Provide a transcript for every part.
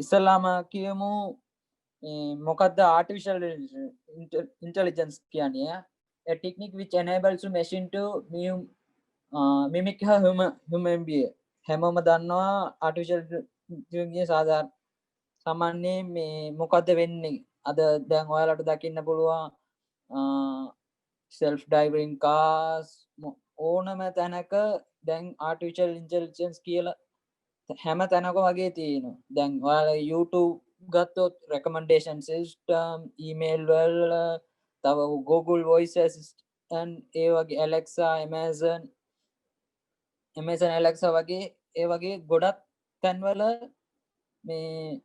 ඉස්සල්ලාම කියමු මොකක්ද artificial intelligence කියන්නේ a technique which enables a machine to mimic a human being. හැමෝම දන්නවා artificial intelligence සාමාන්‍යයෙන් මේ මොකද්ද වෙන්නේ අද දැන් ඔයාලට දකින්න පුළුවන් self driving cars ඕනම තැනක දැන් artificial intelligence කියලා හැම තැනක වගේ තියෙනවා. දැන් ඔයාලා YouTube ගත්තොත් recommendation system, email වල තව Google voice assistant ඒ වගේ Alexa, Amazon Alexa වගේ ඒ වගේ ගොඩක් තැන්වල මේ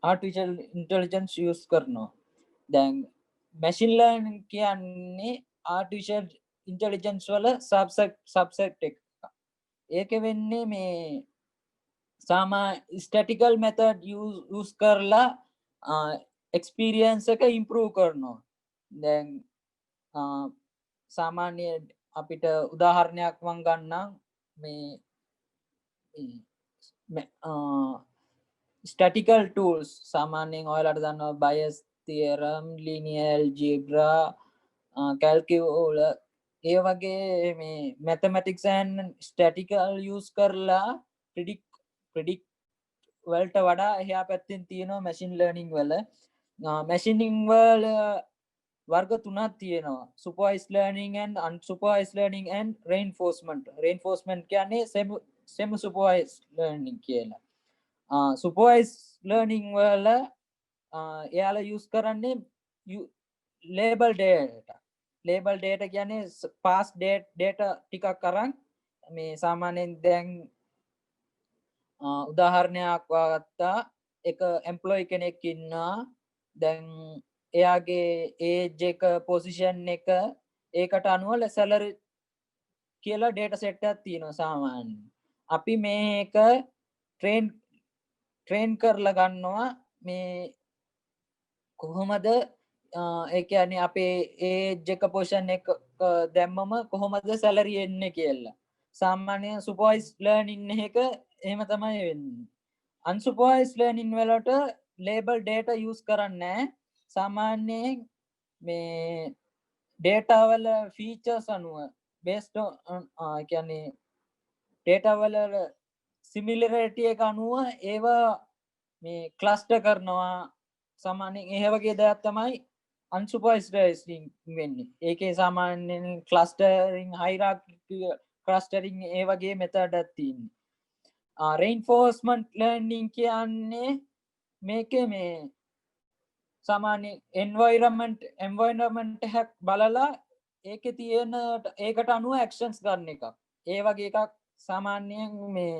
artificial intelligence use කරනවා. දැන් machine learning කියන්නේ artificial intelligence වල subset එක. ඒක වෙන්නේ මේ statistical method use කරලා experience එක improve කරනවා. දැන් සාමාන්‍ය අපිට උදාහරණයක් මම ගන්නම් මේ statistical tools සාමාන්‍යයෙන් ඔයාලට දන්නවා Bayes theorem, linear algebra, calculus ඒ වගේ මේ mathematics and statistical use කරලා predict වලට වඩා එහා පැත්තෙන් තියෙනවා machine learning වල. machine learning වල වර්ග තුනක් තියෙනවා. supervised learning and unsupervised learning and reinforcement. reinforcement කියන්නේ semi supervised learning කියලා. supervised learning වල එයාලා use කරන්නේ label data. label data කියන්නේ past data ටිකක් අරන් මේ සාමාන්‍යයෙන් දැන් උදාහරණයක් ගත්තා එක employee කෙනෙක් ඉන්නවා දැන් එයාගේ age එක position එක ඒකට අනුව salary කියලා data set එකක් තියෙනවා සාමාන්‍යයෙන්. අපි මේක train කරලා ගන්නවා මේ කොහොමද ඒ කියන්නේ අපේ age එක position එක දැම්මම කොහොමද salary එන්නේ කියලා. සාමාන්‍යයෙන් supervised learning එක එහෙම තමයි වෙන්නේ. unsupervised learning වලට label data use කරන්නේ සාමාන්‍යයෙන් මේ data වල features අනුව based on කියන්නේ data වල similarity එක අනුව ඒවා මේ cluster කරනවා සාමාන්‍යයෙන් ඒ වගේ දෙයක් තමයි unsupervised learning වෙන්නේ. ඒකේ සාමාන්‍යයෙන් clustering, hierarchy clustering ඒ වගේ method එකක් තියෙනවා. reinforcement learning කියන්නේ මේකේ මේ සාමාන්‍ය environment එකක් බලලා ඒකේ තියෙන ඒකට අනුව actions ගන්න එකක්. ඒ වගේ එකක් සාමාන්‍යයෙන් මේ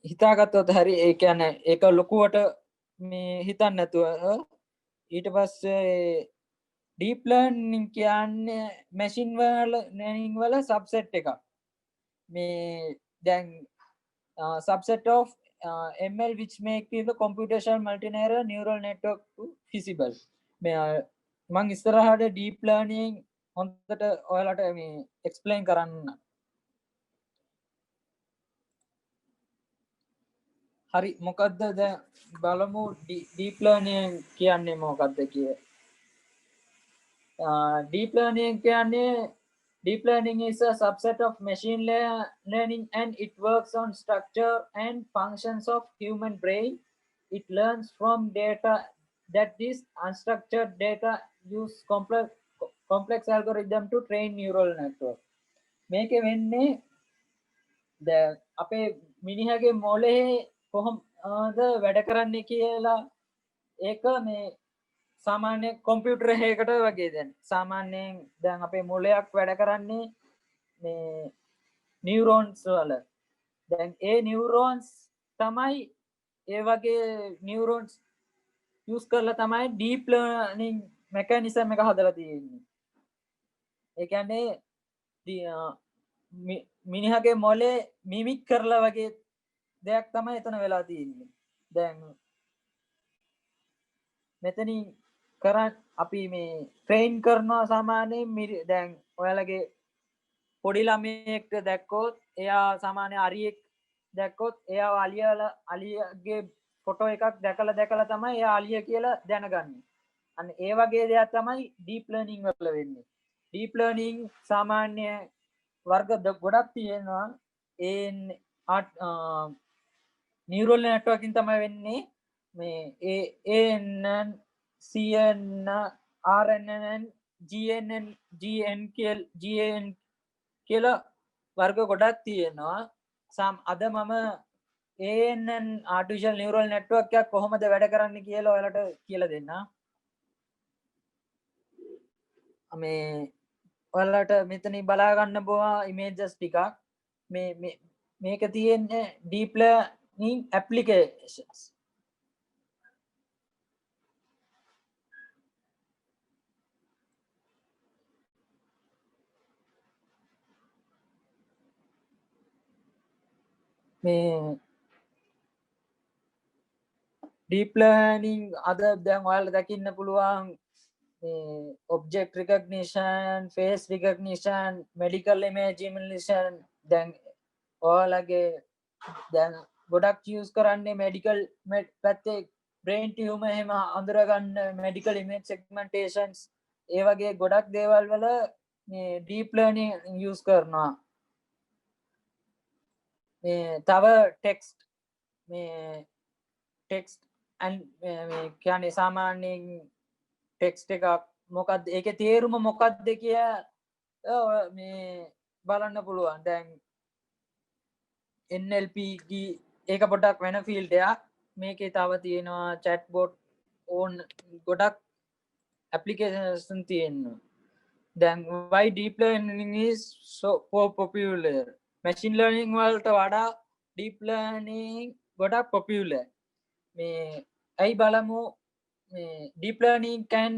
හිතාගත්තොත් හරි ඒ කියන්නේ ඒක ලොකුවට මේ හිතන්න නැතුව ඊට පස්සේ deep learning කියන්නේ machine learning වල subset එකක්. මේ then subset of ML which make the computational multilinear neural network feasible. මම ඉස්සරහට deep learning හොඳට ඔයාලට මේ explain කරන්න. හරි මොකද්ද දැන් බලමු deep learning කියන්නේ මොකද්ද කියලා. deep learning කියන්නේ deep learning is a subset of machine learning and it works on structure and functions of human brain. It learns from data that is unstructured data use complex algorithm to train neural network. මේක වෙන්නේ දැන් අපේ මිනිහගේ මොලේ කොහොමද වැඩ කරන්නේ කියලා ඒක මේ සාමාන්‍ය කම්පියුටර් එකකට වගේ සාමාන්‍යයෙන් දැන් අපේ මොලයක් වැඩ කරන්නේ මේ නියුරෝන්ස් වල. දැන් ඒ නියුරෝන්ස් තමයි ඒ වගේ නියුරෝන්ස් යූස් කරලා තමයි ඩීප් ලර්නින් මෙකැනිසම් එක හදලා තියෙන්නේ. ඒ කියන්නේ මිනිහගේ මොලේ මිමික් කරලා වගේ දෙයක් තමයි එතන වෙලා තියෙන්නේ. දැන් මෙතනින් අපි මේ ට්‍රේන් කරනවා සාමාන්‍යයෙන් දැන් ඔයාලගේ පොඩි ළමයෙක්ට දැක්කොත් එයා සාමාන්‍ය අරියෙක් දැක්කොත් එයා අලියගේ ෆොටෝ එකක් දැකලා තමයි එයා අලිය කියලා දැනගන්නේ. අන්න ඒ වගේ දෙයක් තමයි ඩීප් ලර්නින් වල වෙන්නේ. ඩීප් ලර්නින් සාමාන්‍ය වර්ග ගොඩක් තියෙනවා. ඒ නියුරල් නෙට්වර්කින් තමයි වෙන්නේ. මේ ANN CNN RNN GN කියලා වර්ග ගොඩක් තියෙනවා. අද මම ANN ආටිෆිෂල් නියුරල් නෙට්වර්ක් එකක් කොහොමද වැඩ කරන්නේ කියලා ඔයාලට කියලා දෙන්න. මේ ඔයාලට මෙතනින් බලා ගන්න පුළුවන් ඉමේජස් ටිකක්. මේක තියෙන්නේ ඩීප් ලර්නින් ඇප්ලිකේෂන්ස්. මේ ඩීප් ලර්නින් අද දැන් ඔයාලට දකින්න පුළුවන් object recognition, face recognition, medical image emulation. දැන් ඔයාලගේ දැන් ගොඩක් use කරන්නේ medical පැත්තේ brain tumor එහෙම අඳුරගන්න medical image segmentations ඒ වගේ ගොඩක් දේවල් වල මේ deep learning use කරනවා. මේ තව text and කියන්නේ සාමාන්‍යයෙන් ටෙක්ස්ට් එකක් මොකක්ද ඒකේ තේරුම මොකක්ද කියලා මේ බලන්න පුළුවන්. දැන් NLP ඒක පොඩ්ඩක් වෙන ෆීල්ඩ් එකක්. මේකේ තව තියෙනවා chat bot ඕන් ගොඩක් applications තියෙනවා. දැන් why deep learning is so popular? machine learning වලට වඩා deep learning ගොඩක් popular. මේ ඇයි බලමු deep learning can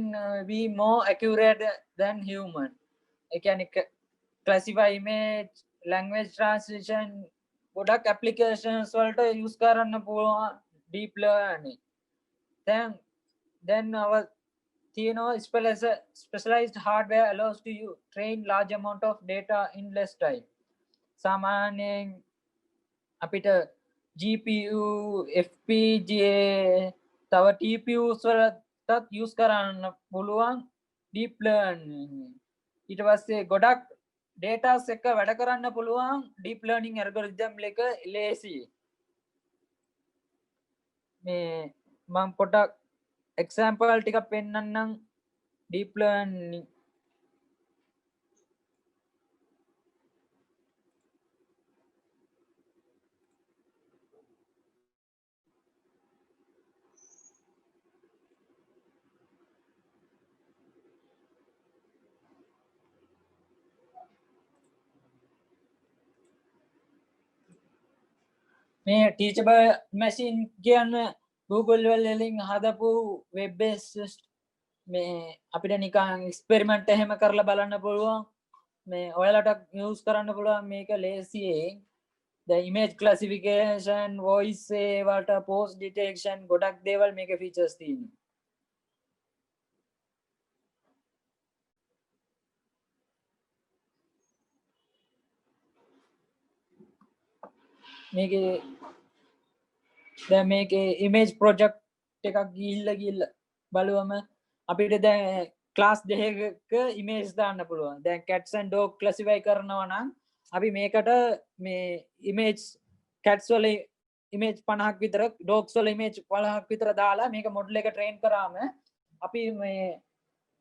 be more accurate than human. ඒ කියන්නේ classify image, language translation ගොඩක් applications වලට use කරන්න පුළුවන් deep learning. then our තියෙනවා specialized hardware allows to you train large amount of data in less time. සාමාන්‍යයෙන් අපිට GPU, FPGA තව TPUs වලටත් use කරන්න පුළුවන් deep learning. ඊට පස්සේ ගොඩක් datas එක වැඩ කරන්න පුළුවන් deep learning algorithm එක lazy. මේ මම පොඩක් example ටිකක් පෙන්නන්නම් deep learning. මේ teachable machine කියන්නේ Google වලින් හදපු web based මේ අපිට නිකන් experiment එහෙම කරලා බලන්න පුළුවන්. මේ ඔයාලට use කරන්න පුළුවන් මේක ලේසියෙන්. the image classification, voice වලට pose detection ගොඩක් දේවල් මේකේ features තියෙනවා. මේකේ image project එකක් ගිහිල්ලා බලුවම අපිට දැන් class දෙකක image දාන්න පුළුවන්. දැන් cats and dog classify කරනවා නම් අපි මේකට මේ image cats වල image 50ක් විතර dogs වල image 50ක් විතර දාලා මේක model එක train කරාම අපි මේ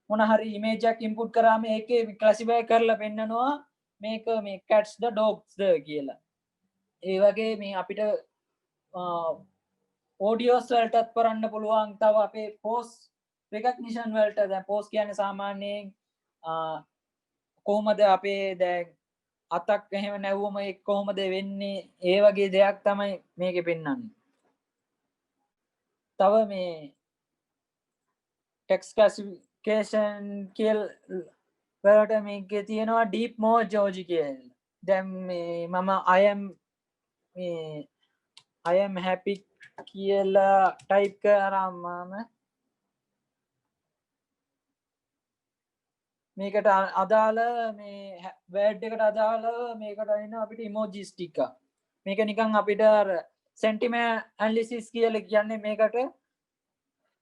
මොන හරි image එකක් input කරාම ඒකේ classify කරලා පෙන්නනවා මේක මේ cats ද dogs ද කියලා. ඒ වගේ මේ අපිට audios වලටත් කරන්න පුළුවන්. තව අපේ post recognition වලට දැන් post කියන්නේ සාමාන්‍යයෙන් කොහොමද අපේ දැන් අතක් එහෙම නැවුවම ඒක කොහොමද වෙන්නේ ඒ වගේ දෙයක් තමයි මේකේ පෙන්වන්නේ. තව මේ text classification වලට මේකේ තියෙනවා deep mode logic කියලා. දැන් මේ මම I am happy කියලා type කරාම මේකට අදාළ මේ word එකට අදාළ මේකට එන අපිට emojis ටික. මේක නිකන් අපිට sentiment analysis කියලා කියන්නේ මේකට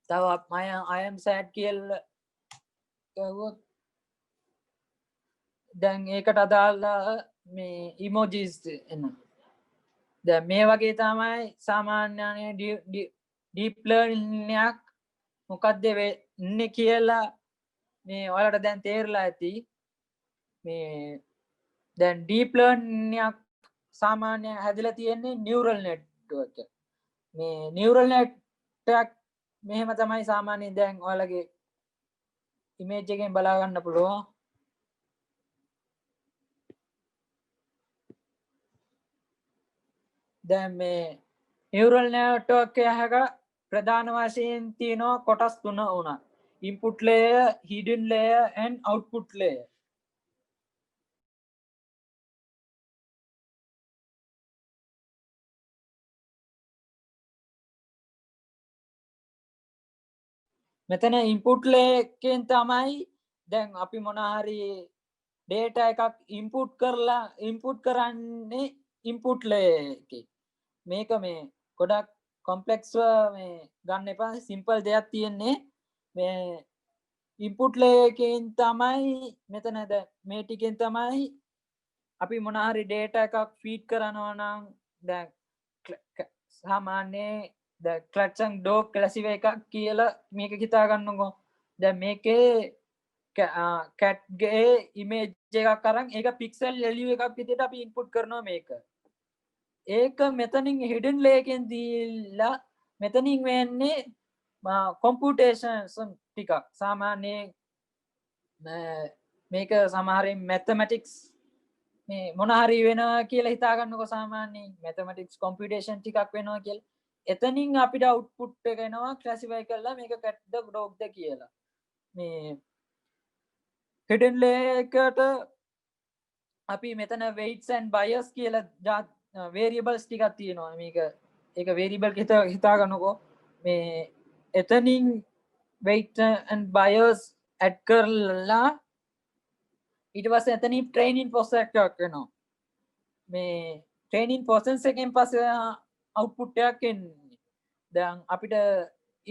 තව I am sad කියලා කිව්වොත් දැන් ඒකට අදාළ මේ emojis එනවා. දැන් මේ වගේ තමයි සාමාන්‍යයෙන් deep learning එකක් මොකක්ද වෙන්නේ කියලා මේ ඔයාලට දැන් තේරලා ඇති. මේ දැන් deep learning එකක් සාමාන්‍යයෙන් හැදිලා තියෙන්නේ neural network එක. මේ neural network මෙහෙම තමයි සාමාන්‍යයෙන් දැන් ඔයාලගේ image එකෙන් බලා ගන්න පුළුවන්. දැන් මේ neural network එකක ප්‍රධාන වශයෙන් තියෙනවා කොටස් තුන උනා. input layer, hidden layer and output layer. මෙතන input layer එකෙන් තමයි දැන් අපි මොන හරි data එකක් input කරන්නේ input layer එකේ. මේක මේ ගොඩක් complex මේ ගන්න එපා, simple දෙයක් තියෙන්නේ. මේ input layer එකෙන් තමයි මෙතන දැන් මේ ටිකෙන් තමයි අපි මොන හරි data එකක් feed කරනවා නම් දැන් සාමාන්‍යයෙන් දැන් cats and dog classify එකක් කියලා මේක හිතා ගන්නකො. දැන් මේකේ cat ගේ image එකක් අරන් ඒක pixel value එකක් විදිහට අපි input කරනවා මේක. ඒක මෙතනින් hidden layer එකෙන් දීලා මෙතනින් වෙන්නේ computation ටිකක්. සාමාන්‍යයෙන් මේක සමහරින් mathematics මේ මොන හරි වෙනවා කියලා හිතා ගන්නකො. සාමාන්‍යයෙන් mathematics computation ටිකක් වෙනවා කියලා. එතනින් අපිට output එක එනවා classify කරලා මේක catද dogද කියලා. මේ hidden layer එකට අපි මෙතන weights and bias කියලා variables ටිකක් තියෙනවා. මේක ඒක variable හිතා ගන්නකො. මේ එතනින් weight and bias add කරලා ඊට පස්සේ එතනින් training process එකක් වෙනවා. මේ training process එකෙන් පස්සේ output එකක් එන්නේ. දැන් අපිට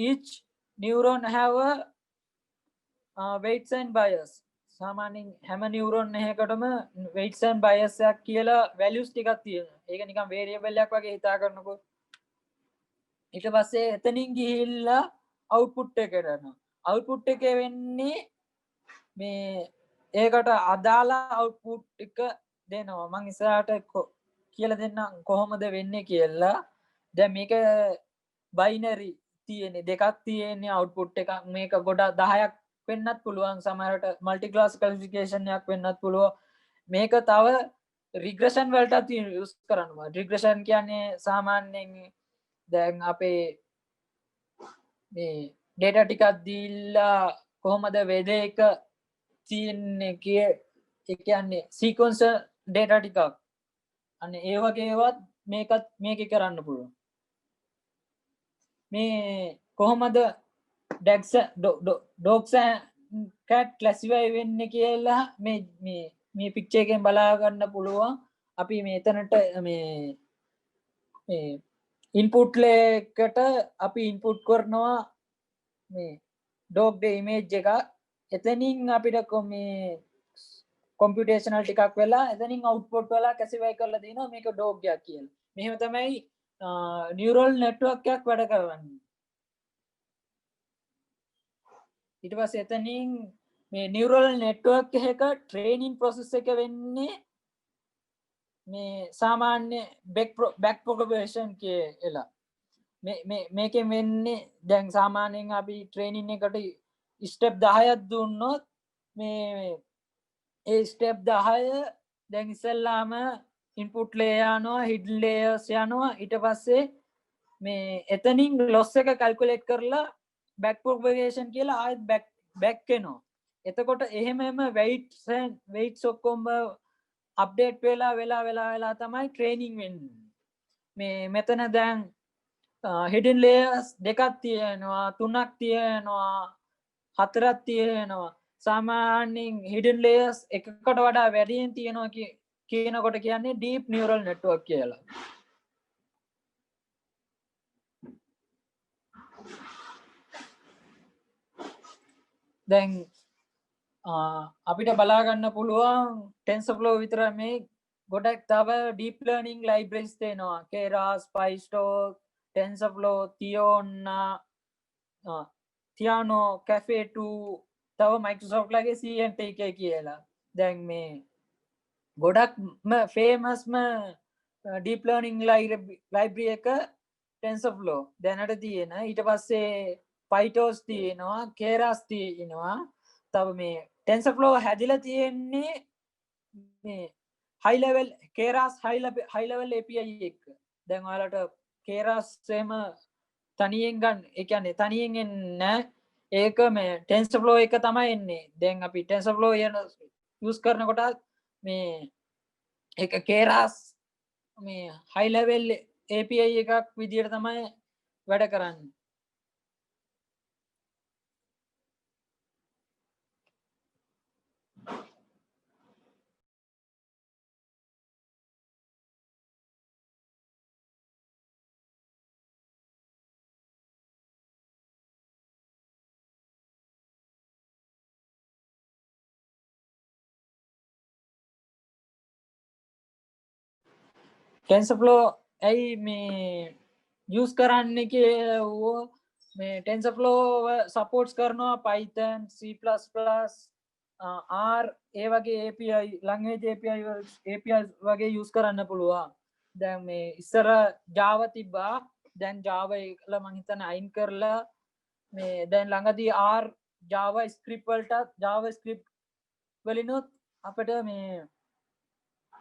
each neuron have a weights and bias. සාමාන්‍යයෙන් හැම neuron එකකටම weights and bias එකක් කියලා values ටිකක් තියෙනවා. ඒක නිකන් variable එකක් වගේ හිතා ගන්නකො. ඊට පස්සේ එතනින් ගිහිල්ලා output එකට යනවා. output එකේ වෙන්නේ මේ ඒකට අදාළ output එක දෙනවා. මම ඉස්සරහට කියලා දෙන්නම් කොහොමද වෙන්නේ කියලා. දැන් මේක binary තියෙන්නේ දෙකක් තියෙන්නේ output එකක්. මේක ගොඩක් 10ක් වෙන්නත් පුළුවන්. සමහරට multi class classification එකක් වෙන්නත් පුළුවන්. මේක තව regression වලට use කරනවා. regression කියන්නේ සාමාන්‍යයෙන් දැන් අපේ මේ data ටිකක් දීලා කොහොමද වේද එක තියෙන්නේ ඒ කියන්නේ sequence data ටිකක්. අන්න ඒ වගේවත් මේක කරන්න පුළුවන්. මේ කොහොමද dogs and cat classify වෙන්නේ කියලා මේ picture එකෙන් බලා ගන්න පුළුවන්. අපි මෙතනට මේ input layer එකට අපි input කරනවා මේ dog ගේ image එක. එතනින් අපිට මේ computational ටිකක් වෙලා එතනින් output වෙලා classify කරලා දෙනවා මේක dog එකක් කියලා. මෙහෙම තමයි neural network එකක් වැඩ කරන්නේ. ඊට පස්සේ එතනින් මේ neural network එකක training process එක වෙන්නේ මේ සාමාන්‍ය back propagation කියලා. මේකෙන් වෙන්නේ දැන් සාමාන්‍යයෙන් අපි training එකට step 10ක් දුන්නොත් මේ ඒ step 10 දැන් ඉස්සෙල්ලාම input layer යනවා, hidden layers යනවා. ඊට පස්සේ මේ එතනින් loss එක calculate කරලා back propagation කියලා ආයෙත් back වෙනවා. එතකොට එහෙම weights ඔක්කොම update වෙලා තමයි training වෙන්නේ. මේ මෙතන දැන් hidden layers දෙකක් තියෙනවා, තුනක් තියෙනවා, හතරක් තියෙනවා. සාමාන්‍යයෙන් hidden layers එකකට වඩා වැඩියෙන් තියෙනවා කියනකොට කියන්නේ deep neural network කියලා. දැන් අපිට බලා ගන්න පුළුවන් TensorFlow විතර මේ ගොඩක් තව deep learning libraries තියෙනවා. Keras, PyStorch, TensorFlow, Theano, Cafe2, තව Microsoft ලගේ CNTK කියලා. දැන් මේ ගොඩක්ම ෆේමස්ම deep learning library එක TensorFlow දැනට තියෙන. ඊට පස්සේ PyTorch තියෙනවා, Keras තියෙනවා. තව මේ TensorFlow හැදිලා තියෙන්නේ මේ high level Keras high level API එක. දැන් ඔයාලට Keras එහෙම තනියෙන් ගන්න, ඒ කියන්නේ තනියෙන් එන්නේ ඒක මේ TensorFlow එක තමයි එන්නේ. දැන් අපි TensorFlow use කරනකොට මේ ඒක Keras මේ high level API එකක් විදියට තමයි වැඩ කරන්නේ. TensorFlow ඇයි මේ use කරන්න කියලා මේ TensorFlow supports කරනවා Python, C++, R ඒ වගේ API language API වගේ use කරන්න පුළුවන්. දැන් මේ ඉස්සර Java තිබ්බා. දැන් Java එකල මං හිතන්නේ අයින් කරලා මේ දැන් ළඟදී R JavaScript වලට JavaScript වලිනුත් අපිට මේ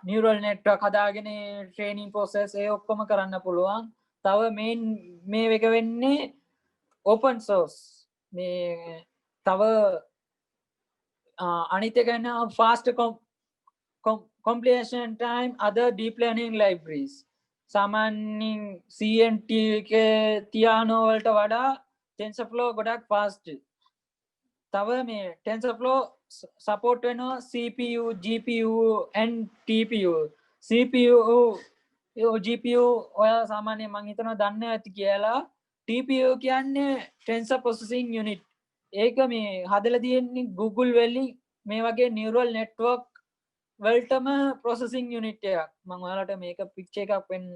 neural network හදාගෙන training process ඒ ඔක්කොම කරන්න පුළුවන්. තව මේ එක වෙන්නේ open source. මේ තව අනිත් එක වෙනවා fast completion time other deep learning libraries. සාමාන්‍යයෙන් CNTK Theano වලට වඩා TensorFlow ගොඩක් fast. තව මේ TensorFlow support වෙනවා CPU, GPU and TPU. CPU GPU ඔයා සාමාන්‍යයෙන් මං හිතනවා දන්නේ නැති කියලා. TPU කියන්නේ Tensor Processing Unit. ඒක මේ හදලා තියෙන්නේ Google වලින් මේ වගේ neural network වලටම processing unit එකක්. මම ඔයාලට මේක picture එකක් වෙන්න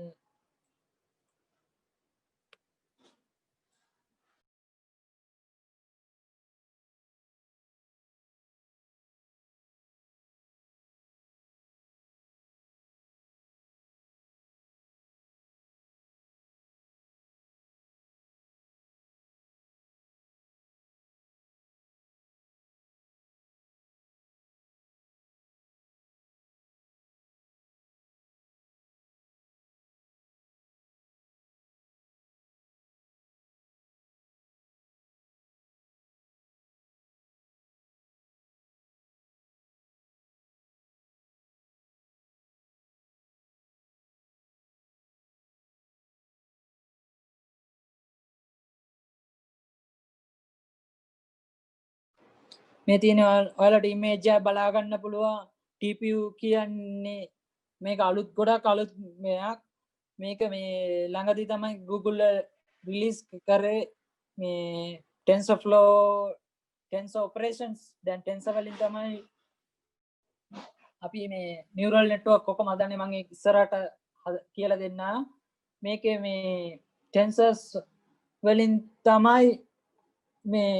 මේ තියෙන ඔයාලට image එක බලා ගන්න පුළුවන්. TPU කියන්නේ මේක අලුත් ගොඩක් අලුත් මෙයක්. මේක මේ ළඟදී තමයි Google රිලීස් කරේ මේ TensorFlow Tensor Operations. දැන් Tensor වලින් තමයි අපි මේ neural network කොහොම හදන්නේ මම ඉස්සරහට කියලා දෙන්න. මේකේ මේ tensors වලින් තමයි මේ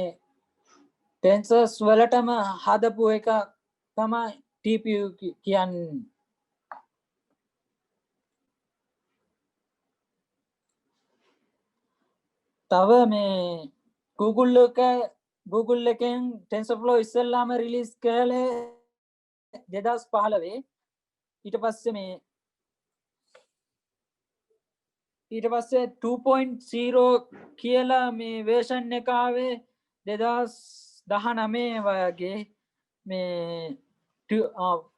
tensors වලටම හදපු එක තමයි TPU කියන්නේ. තව මේ Google එකෙන් TensorFlow ඉස්සෙල්ලාම රිලීස් කළේ 2015. ඊට පස්සේ 2.0 කියලා මේ version එක ආවේ 2019 වගේ. මේ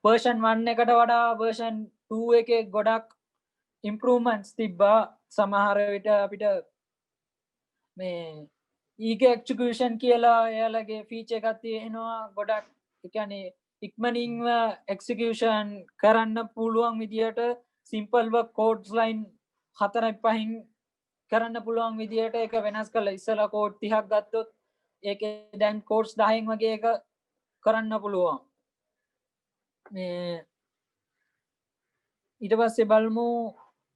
version 1 එකට වඩා version 2 එකේ ගොඩක් improvements තිබ්බා. සමහර විට අපිට මේ eager execution කියලා එයාලගේ feature එකක් තියෙනවා. ගොඩක් ඒ කියන්නේ ඉක්මනින්ම execution කරන්න පුළුවන් විදියට simple work codes line 4-5 කරන්න පුළුවන් විදියට ඒක වෙනස් කරලා ඉස්සලා කෝඩ් 30ක් ගත්තොත් ඒකේ දැන් කෝඩ්ස් 10න් වගේ එක කරන්න පුළුවන්. මේ ඊට පස්සේ බලමු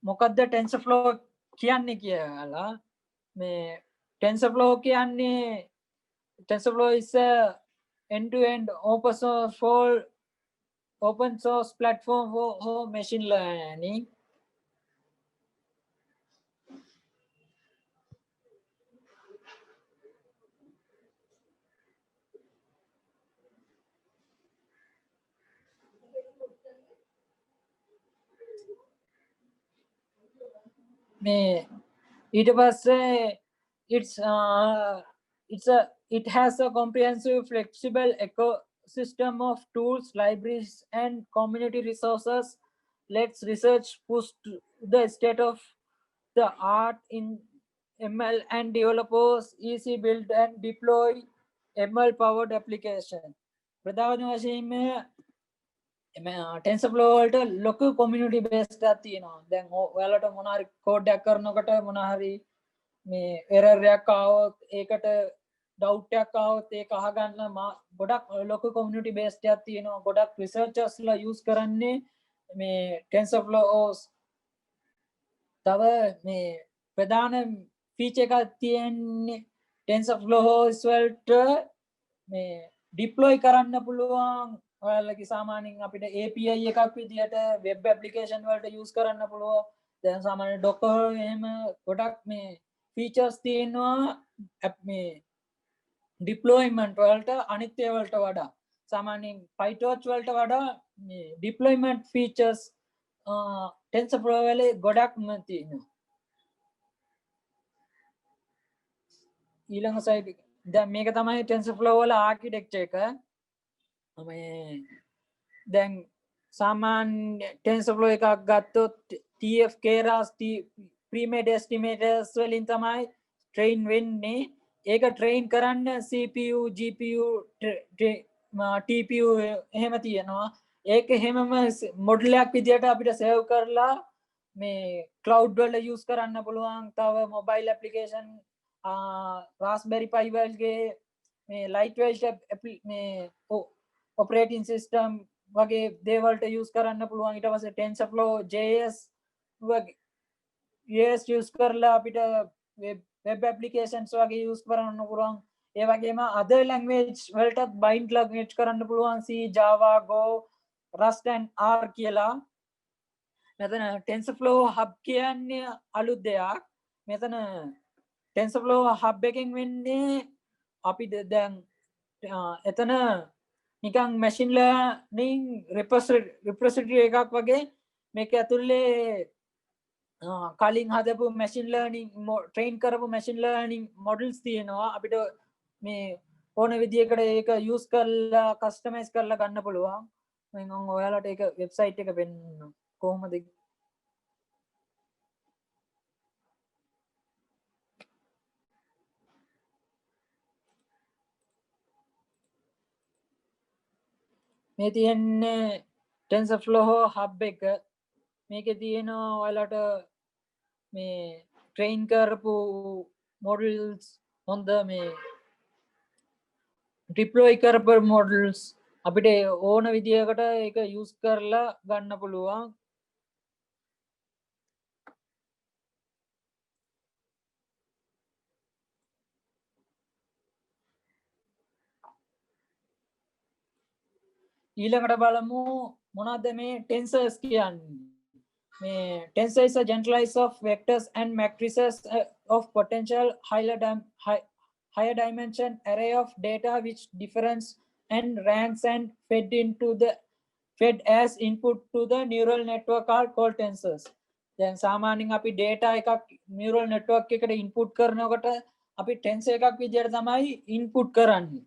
මොකක්ද TensorFlow කියන්නේ කියලා. මේ TensorFlow කියන්නේ TensorFlow is a end-to-end open source platform for machine learning. ඊට පස්සේ it has a comprehensive flexible ecosystem of tools, libraries and community resources. Let's research push to the state of the art in ML and developers easy build and deploy ML powered application. ප්‍රධාන වශයෙන්ම TensorFlow වලට ලොකු community based එකක් තියෙනවා. දැන් ඔයාලට මොන හරි code එකක් කරනකොට මොන හරි මේ error එකක් ආවොත් ඒකට doubt එකක් ආවොත් ඒක අහගන්න ගොඩක් ලොකු community based එකක් තියෙනවා. ගොඩක් researchers ලා use කරන්නේ මේ TensorFlow. තව මේ ප්‍රධාන feature එකක් තියෙන්නේ TensorFlow වලට මේ deploy කරන්න පුළුවන්. ඔයාලගේ සාමාන්‍යයෙන් අපිට API එකක් විදියට web application වලට use කරන්න පුළුවන්. දැන් සාමාන්‍ය Docker එහෙම ගොඩක් මේ features තියෙනවා මේ deployment වලට අනිත් ඒවාට වඩා. සාමාන්‍යයෙන් PyTorch වලට වඩා මේ deployment features TensorFlow වල ගොඩක්ම තියෙනවා. ඊළඟ slide එක. දැන් මේක තමයි TensorFlow වල architecture එක. දැන් සාමාන්‍ය TensorFlow එකක් ගත්තොත් TF keras pre-made estimators වලින් තමයි train වෙන්නේ. ඒක train කරන්න CPU GPU TPU එහෙම තියෙනවා. ඒක හැමම මොඩල් එකක් විදියට අපිට save කරලා මේ cloud වල use කරන්න පුළුවන්. තව mobile application Raspberry Pi වලගේ මේ lightweight මේ operating system වගේ දේවල්ට use කරන්න පුළුවන්. ඊට පස්සේ TensorFlow JS use කරලා අපිට web applications වගේ use කරන්න පුළුවන්. ඒ වගේම other language වලටත් bind language කරන්න පුළුවන්. C, Java, Go, Rust and R කියලා. මෙතන TensorFlow hub කියන්නේ අලුත් දෙයක්. මෙතන TensorFlow hub එකෙන් වෙන්නේ අපි දැන් එතන නිකන් machine learning repository එකක් වගේ. මේක ඇතුලේ කලින් හදපු machine learning train කරපු machine learning models තියෙනවා. අපිට මේ ඕන විදියකට ඒක use කරලා customize කරලා ගන්න පුළුවන්. මම ඔයාලට ඒක website එක පෙන්නනවා කොහොමද. මේ තියෙන්නේ TensorFlow hub එක. මේකේ තියෙනවා ඔයාලට මේ train කරපු models හොඳ මේ deploy කරපු models අපිට ඕන විදියකට ඒක use කරලා ගන්න පුළුවන්. ඊළඟට බලමු මොනවද මේ tensors කියන්නේ. මේ tensor is a generalized of vectors and matrices of potential higher dimension array of data which difference and ranks and fed as input to the neural network are called tensors. දැන් සාමාන්‍යයෙන් අපි data එකක් neural network එකට input කරනකොට අපි tensor එකක් විදියට තමයි input කරන්නේ.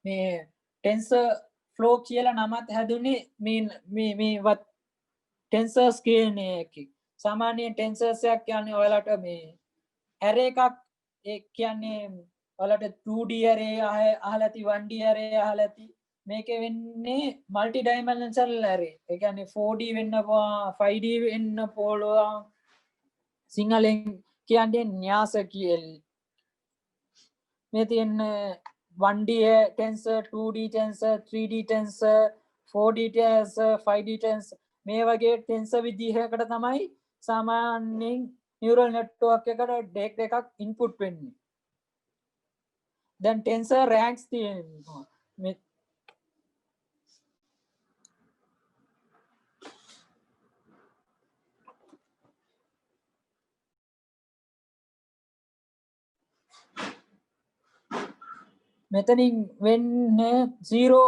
මේ TensorFlow කියලා නමත් හැදුනේ මේ tensors කියන එකේ. සාමාන්‍යයෙන් tensors එකක් කියන්නේ ඔයාලට මේ array එකක් ඒ කියන්නේ ඔයාලට 2D array අහලා ඇති 1D array අහලා ඇති. මේකේ වෙන්නේ multi dimensional array. ඒ කියන්නේ 4D වෙන්න පුළුවන් 5D වෙන්න පුළුවන්. සිංහලෙන් කියන්නේ න්‍යාස කියලා. මේ තියෙන්නේ 1D tensor 2D tensor 3D tensor 4D tensor 5D tensor මේ වගේ tensor විදිහකට තමයි සාමාන්‍යයෙන් neural network එකට data එකක් input වෙන්නේ. දැන් tensor ranks තියෙනවා. මෙතනින් වෙන්නේ 0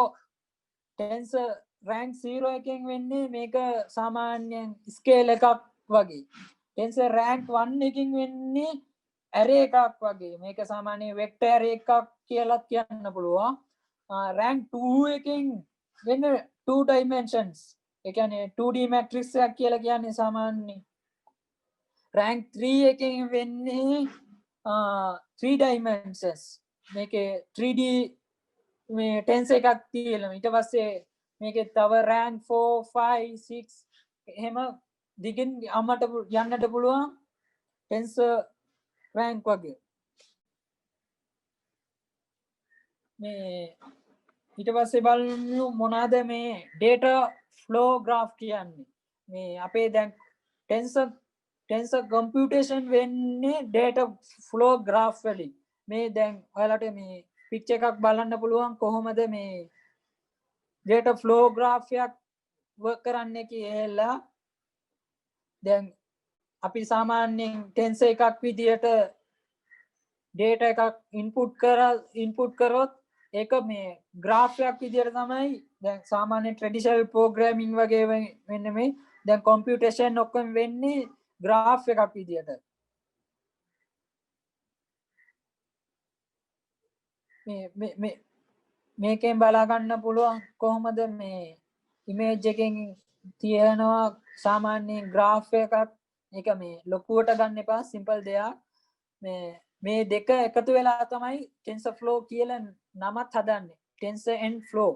tensor rank 0 එකෙන් වෙන්නේ මේක සාමාන්‍යයෙන් scale එකක් වගේ. tensor rank 1 එකකින් වෙන්නේ array එකක් වගේ. මේක සාමාන්‍යයෙන් vector array එකක් කියලා කියන්න පුළුවන්. rank 2 එකෙන් වෙන්නේ 2 dimensions. ඒ කියන්නේ 2D matrix එකක් කියලා කියන්නේ සාමාන්‍යයෙන්. rank 3 එකෙන් වෙන්නේ 3 dimensions. මේකේ 3D මේ tensor එකක් තියෙනවා. ඊට පස්සේ මේකේ තව rank 4 5 6 එහෙම දිගින් යන්නට පුළුවන් tensor rank වගේ. මේ ඊට පස්සේ බලමු මොනවාද මේ data flow graph කියන්නේ. මේ අපේ දැන් tensor computation වෙන්නේ data flow graph වලින්. මේ දැන් ඔයාලට මේ picture එකක් බලන්න පුළුවන් කොහොමද මේ data flow graph එකක් work කරන්නේ කියලා. දැන් අපි සාමාන්‍යයෙන් tensor එකක් විදියට data එකක් input කරොත් ඒක මේ graph එකක් විදියට තමයි දැන් සාමාන්‍ය traditional programming වගේ වෙන්නේ මේ. දැන් computation ඔක්කොම වෙන්නේ graph එකක් විදියට. මේකෙන් බලා ගන්න පුළුවන් කොහොමද මේ image එකෙන් තියෙනවා සාමාන්‍ය graph එකක්. ඒක මේ ලොකුවට ගන්න එපා, simple දෙයක්. මේ දෙක එකතු වෙලා තමයි TensorFlow කියලා නමත් හදන්නේ. Tensor and flow.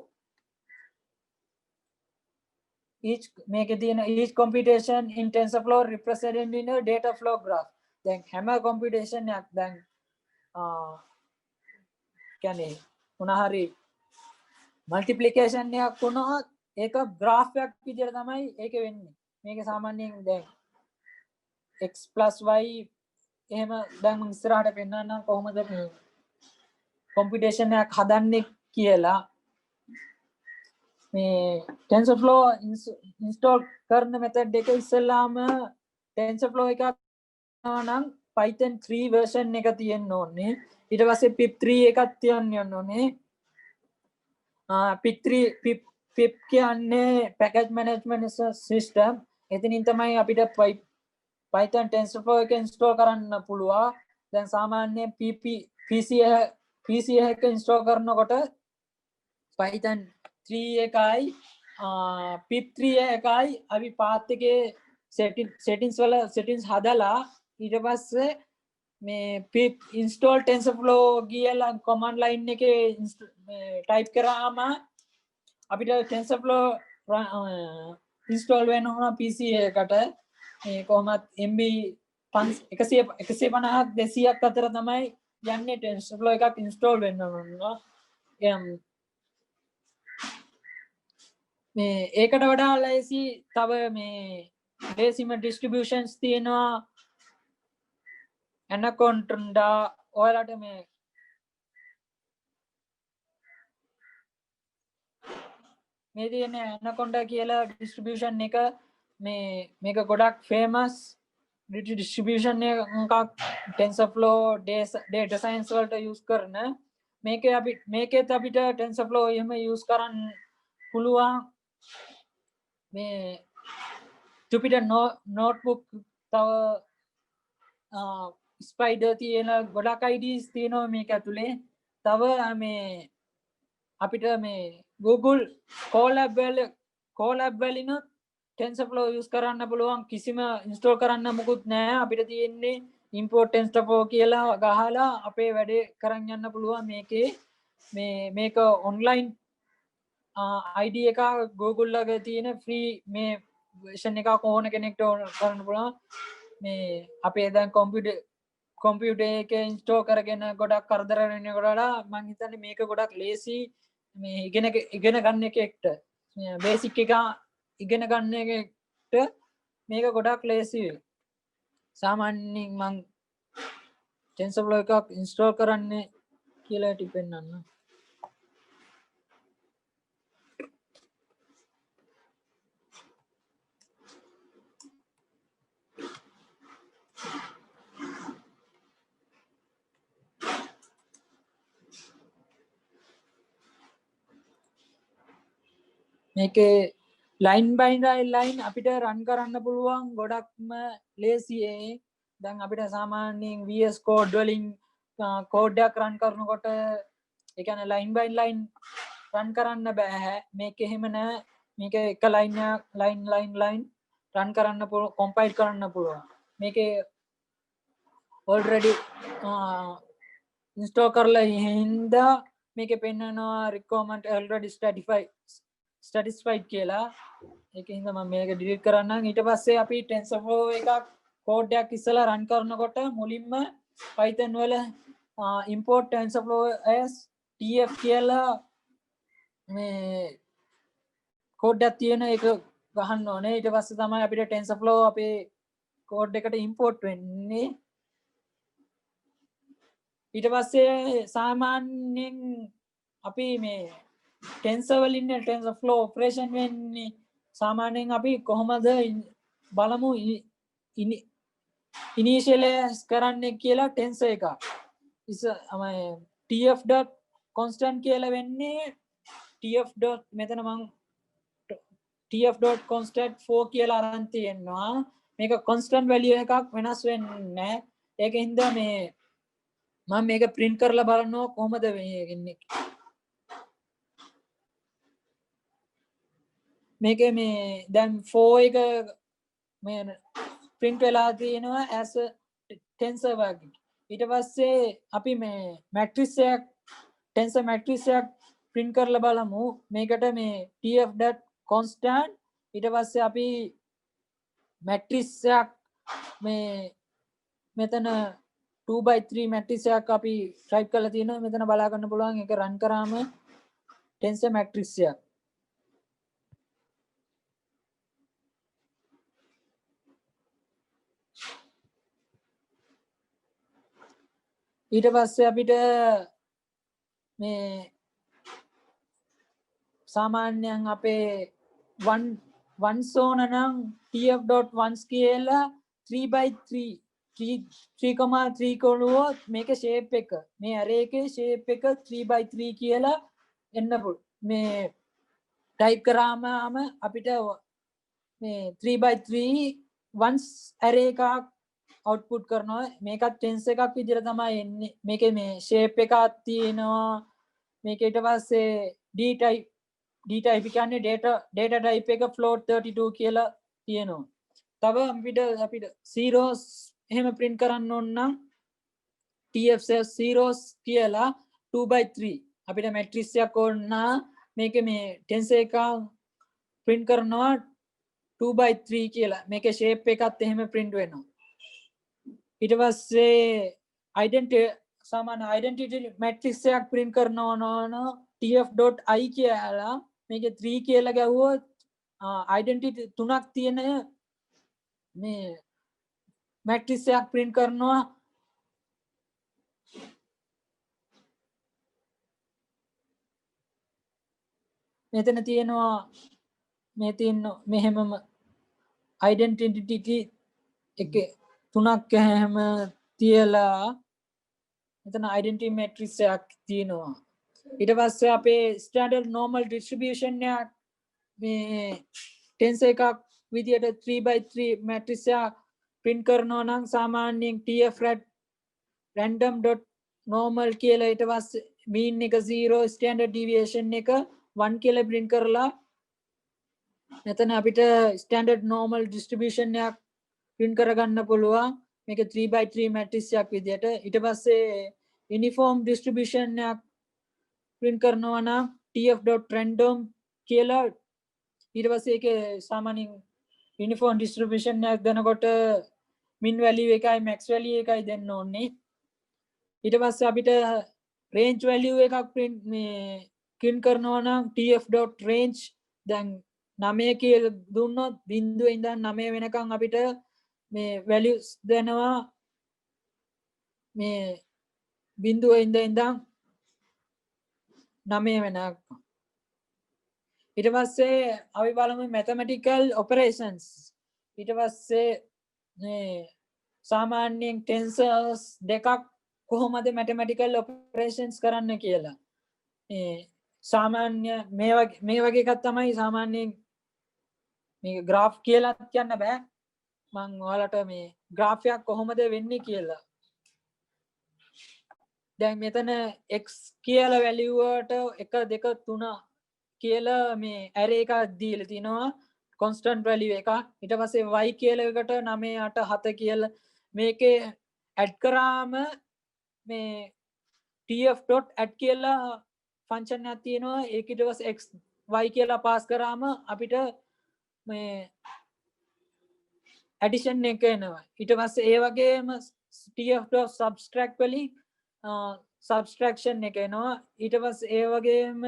Each computation in TensorFlow represented in a data flow graph. දැන් හැම computation එකක් දැන් කියන්නේ මොනහරි multiplication එකක් වුණොත් ඒක graph එකක් විදියට තමයි ඒක වෙන්නේ. මේක සාමාන්‍යයෙන් දැන් x + y එහෙම දැන් මම ඉස්සරහට පෙන්නන්නම් කොහොමද මේ computation එකක් හදන්නේ කියලා. මේ TensorFlow install කරන method එක ඉස්සෙල්ලාම TensorFlow එකක් නම් Python 3 version එක තියෙන්න ඕනේ. ඊට පස්සේ pip 3 එකක් තියන්න ඕනේ. pip කියන්නේ package management system. එතනින් තමයි අපිට Python TensorFlow එක install කරන්න පුළුවන්. දැන් සාමාන්‍ය PC එක install කරනකොට Python 3 එකයි pip 3 එකයි අපි path එකේ settings හදලා ඊට පස්සේ මේ pip install TensorFlow කියලා command line එකේ type කරාම අපිට TensorFlow install වෙනවා PC එකට. මේ කොහොමත් MB 150ක් 200ක් අතර තමයි යන්නේ TensorFlow එකක් install වෙන්න ඕන. මේ ඒකට වඩා ලේසි තව මේ decimal distributions තියෙනවා. Anaconda ඔයාලට මේ තියෙන Anaconda කියලා distribution එක මේක ගොඩක් famous distribution එකක් TensorFlow data science වලට use කරන. මේකෙත් අපිට TensorFlow එහෙම use කරන්න පුළුවන්. මේ Jupyter notebook තව Spider තියෙන ගොඩක් IDs තියෙනවා මේක ඇතුලේ. තව මේ අපිට මේ Google Colab වලිනුත් TensorFlow use කරන්න පුළුවන්. කිසිම install කරන්න මොකුත් නැහැ. අපිට තියෙන්නේ import TensorFlow කියලා ගහලා අපේ වැඩේ කරන් යන්න පුළුවන් මේකේ. මේක online ID එක Google ළඟ තියෙන free මේ version එකක් ඕන කෙනෙක්ට කරන්න පුළුවන්. මේ අපේ දැන් කොම්පියුටර් එකේ ඉන්ස්ටෝල් කරගෙන ගොඩක් කරදර වෙනකොට වඩා මම හිතන්නේ මේක ගොඩක් ලේසි මේ ඉගෙන ගන්න එකෙක්ට බේසික් එක ඉගෙන ගන්න එකෙක්ට මේක ගොඩක් ලේසි වෙයි. සාමාන්‍යයෙන් මම TensorFlow එකක් ඉන්ස්ටෝල් කරන්නේ කියලා ටිප් පෙන්නන්න. මේකේ ලයින් බයි ලයින් අපිට රන් කරන්න පුළුවන් ගොඩක්ම ලේසියේ. දැන් අපිට සාමාන්‍යයෙන් VS Code වලින් කෝඩ් එකක් රන් කරනකොට ඒ කියන්නේ ලයින් බයි ලයින් රන් කරන්න බෑ. මේක එහෙම නෑ. මේක එක ලයින් රන් කරන්න පුළුවන්, කම්පයිල් කරන්න පුළුවන්. මේකේ already install කරලා හින්දා මේකේ පෙන්නනවා requirement already satisfied කියලා. ඒකෙන් හින්දා මම මේක delete කරන්නම්. ඊට පස්සේ අපි TensorFlow එකක් කෝඩ් එකක් ඉස්සලා රන් කරනකොට මුලින්ම Python වල import TensorFlow as tf කියලා මේ කෝඩ් එකක් තියෙන එක ගහන්න ඕනේ. ඊට පස්සේ තමයි අපිට TensorFlow අපේ කෝඩ් එකට import වෙන්නේ. ඊට පස්සේ සාමාන්‍යයෙන් අපි මේ ටෙන්සර් වලින් TensorFlow ඔපරේෂන් වෙන්නේ සාමාන්‍යයෙන් අපි කොහොමද බලමු ඉනිෂියලයිස් කරන්නේ කියලා ටෙන්සර් එක. tf.constant කියලා වෙන්නේ මෙතන මම tf.constant 4 කියලා අරන් තියෙනවා. මේක constant value එකක් වෙනස් වෙන්නේ නැහැ. ඒකින්ද මේ මම මේක print කරලා බලනවා කොහොමද වෙන්නේ. මේකේ මේ දැන් 4 එක මේ print වෙලා තියෙනවා as a tensor වගේ. ඊට පස්සේ අපි මේ matrix එකක් tensor matrix එකක් print කරලා බලමු. මේකට මේ tf.constant ඊට පස්සේ අපි matrix එකක් මේ මෙතන 2/3 matrix එකක් අපි type කරලා තියෙනවා. මෙතන බලා ගන්න පුළුවන්. ඒක run කරාම tensor matrix එකක් ඊට පස්සේ අපිට මේ සාමාන්‍යයෙන් අපේ 1 zone නම් tf.1 කියලා 3/3 3,3 කළුවොත් මේක shape එක මේ array එකේ shape එක 3/3 කියලා එන්න පුළුවන්. මේ type කරාම අපිට මේ 3/3 ones array එකක් output කරනවා. මේකත් tensor එකක් විදිහට තමයි එන්නේ. මේකේ මේ shape එකක් තියෙනවා. මේක ඊට පස්සේ d type කියන්නේ data type එක float 32 කියලා තියෙනවා. තව අපිට zeros එහෙම print කරන්න ඕන නම් tf zeros කියලා 2/3 අපිට matrix එකක් ඕන නම් මේකේ මේ tensor එක print කරනවා 2/3 කියලා. මේකේ shape එකත් එහෙම print වෙනවා. ඊට පස්සේ සාමාන්‍ය identity matrix එකක් print කරනවා නෝන tf.i කියලා මේකේ 3 කියලා ගැහුවොත් identity තුනක් තියෙන මේ matrix එකක් print කරනවා. මෙතන තියෙනවා මේ තියෙන මෙහෙමම identity එක තුනක් හැම තියලා මෙතන identity matrix එකක් තියෙනවා. ඊට පස්සේ අපේ standard normal distribution එක මේ tensor එකක් විදියට 3/3 matrix එක print කරනවා නම් සාමාන්‍යයෙන් tf random.normal කියලා ඊට පස්සේ mean එක 0 standard deviation එක 1 කියලා print කරලා මෙතන අපිට standard normal distribution එකක් print කරගන්න පුළුවන්. මේක 3/3 matrix එකක් විදියට. ඊට පස්සේ uniform distribution එකක් print කරනවා නම් tf.random කියලා ඊට පස්සේ ඒකේ සාමාන්‍යයෙන් uniform distribution එකක් දෙනකොට min value එකයි max value එකයි දෙන්න ඕනේ. ඊට පස්සේ අපිට range value එකක් print මේ print කරනවා නම් tf.range දැන් 9 කියලා දුන්නොත් 0 ඉඳන් 9 වෙනකන් අපිට මේ values දෙනවා මේ 0 ඉඳන් 9 වෙනකන් ඊට පස්සේ අපි බලමු mathematical operations ඊට පස්සේ මේ සාමාන්‍යයෙන් tensors දෙකක් කොහොමද mathematical operations කරන්න කියලා සාමාන්‍ය මේ වගේ එකක් තමයි සාමාන්‍යයෙන් මේ graph කියලා කියන්න බෑ මම ඔයාලට මේ graph එකක් කොහොමද වෙන්නේ කියලා දැන් මෙතන x කියලා value වලට 1 2 3 කියලා මේ array එකක් දීලා තිනවා constant value එකක් ඊට පස්සේ y කියලා එකට 9 8 7 කියලා මේකේ add කරාම මේ tf.add කියලා ෆන්ක්ෂන් එකක් තියෙනවා ඒක ඊට පස්සේ x y කියලා පාස් කරාම අපිට මේ addition එක එනවා ඊට පස්සේ ඒ වගේම tf.subtract වලින් subtraction එක එනවා ඊට පස්සේ ඒ වගේම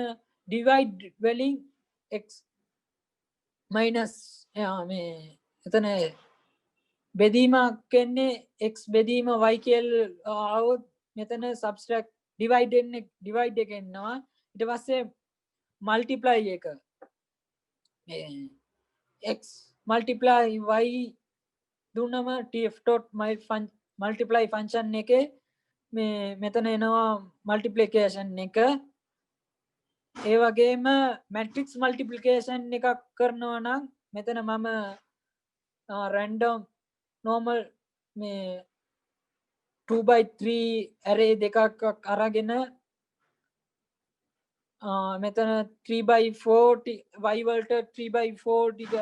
divide වලින් x minus මේ එතන බෙදීමක් එන්නේ x බෙදීම y කියලා આવොත් මෙතන subtract divide එක එනවා ඊට පස්සේ multiply එක x multiply y දුන්නම tf.multiply function එකේ මේ මෙතන එනවා multiplication එක ඒ වගේම matrix multiplication එකක් කරනවා නම් මෙතන මම random normal මේ 2/3 array දෙකක් අරගෙන මෙතන 3/4 y වලට 3/4 ටික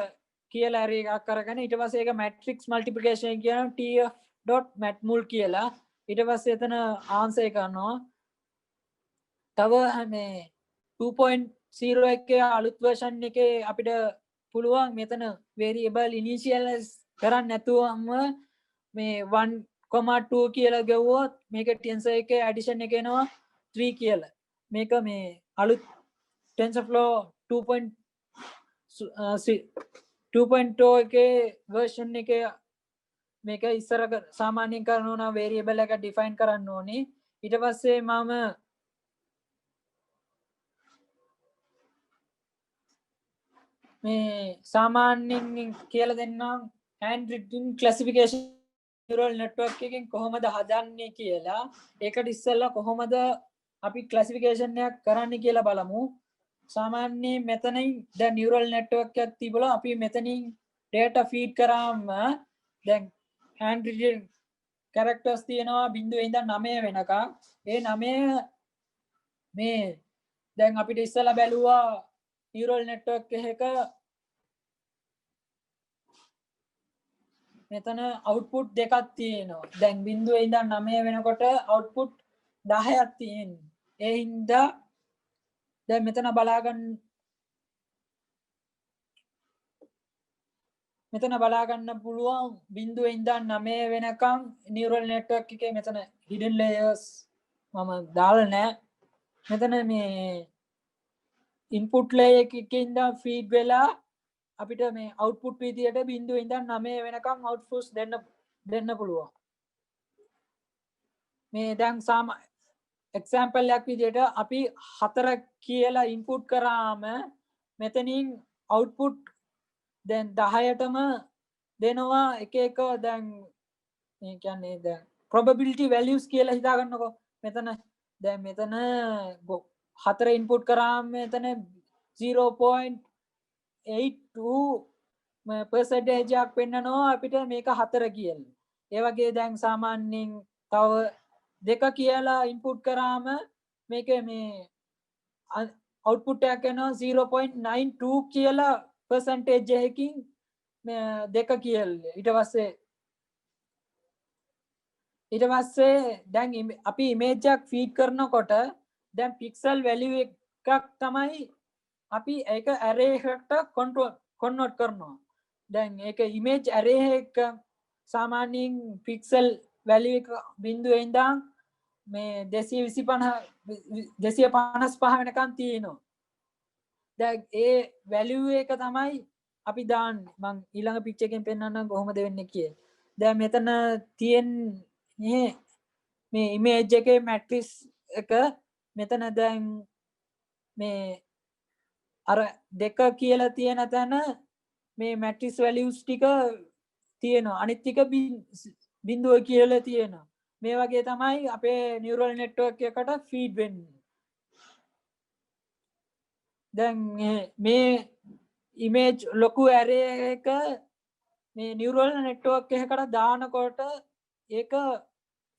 කියලා array එකක් අරගෙන ඊට පස්සේ ඒක matrix multiplication කියන tf.matmul කියලා ඊට පස්සේ එතන answer එක කරනවා තව මේ 2.0 එකේ අලුත් version එකේ අපිට පුළුවන් මෙතන variable initialize කරන්න නැතුවම මේ 1,2 කියලා ගවුවොත් මේක tensor එකේ addition එක එනවා 3 කියලා මේක මේ අලුත් TensorFlow 2.0 එකේ version එකේ මේක ඉස්සර සාමාන්‍යයෙන් කරනවා නම් variable එක define කරන්න ඕනේ ඊට පස්සේ මම මේ සාමාන්‍යයෙන් කියලා දෙන්නම් handwritten classification neural network එකෙන් කොහොමද හදන්නේ කියලා ඒකට ඉස්සෙල්ලා කොහොමද අපි classification එකක් කරන්න කියලා බලමු සාමාන්‍යයෙන් මෙතනින් දැන් neural network එකක් තිබුණා අපි මෙතනින් data feed කරාම දැන් handwritten characters තියෙනවා 0 ඉඳන් 9 වෙනකම් ඒ 9 මේ දැන් අපිට ඉස්සෙල්ලා බැලුවා neural network එකක මෙතන output දෙකක් තියෙනවා දැන් 0 ඉඳන් 9 වෙනකොට output 10ක් තියෙනවා ඒ හින්දා දැන් මෙතන බලා ගන්න පුළුවන් 0 ඉඳන් 9 වෙනකම් neural network එකේ මෙතන hidden layers මම දාලා නැහැ මෙතන මේ input layer එකකින් ඉඳන් feed වෙලා අපිට මේ output විදියට 0 ඉඳන් 9 වෙනකම් outputs දෙන්න පුළුවන් මේ දැන් example එකක් විදියට අපි 4 කියලා input කරාම මෙතනින් output දැන් 10ටම දෙනවා එක එක දැන් මේ කියන්නේ දැන් probability values කියලා හිතා ගන්නකො මෙතන දැන් මෙතන 4 input කරාම මෙතන 0.82 percentage එකක් පෙන්නනවා අපිට මේක 4 කියලා. ඒ වගේ දැන් සාමාන්‍යයෙන් තව 2 කියලා input කරාම මේකේ මේ output එකක් එනවා 0.92 කියලා percentage එකකින් 2 කියලා. ඊට පස්සේ දැන් අපි image එකක් feed කරනකොට දැන් pixel value එකක් තමයි අපි ඒක array එකකට convert කරනවා. දැන් ඒක image array එක සාමාන්‍යයෙන් pixel value එක 0 ඉඳන් මේ 255 වෙනකන් තියෙනවා. දැන් ඒ වැලියු එක තමයි අපි දාන්නේ. මම ඊළඟ පිච් එකෙන් පෙන්නන්නම් කොහොමද වෙන්නේ කියලා. දැන් මෙතන තියෙන්නේ මේ ඉමේජ් එකේ මැට්‍රික්ස් එක මෙතන දැන් මේ අර දෙක කියලා තියෙන තැන මේ මැට්‍රික්ස් වැලියුස් ටික තියෙනවා. අනිත් ටික බිඳුව කියලා තියෙනවා. මේ වගේ තමයි අපේ නියුරල් නෙට්වර්ක් එකට ෆීඩ් වෙන්නේ. දැන් මේ ඉමේජ් ලොකු ඇරේ එක මේ නියුරල් නෙට්වර්ක් එකකට දානකොට ඒක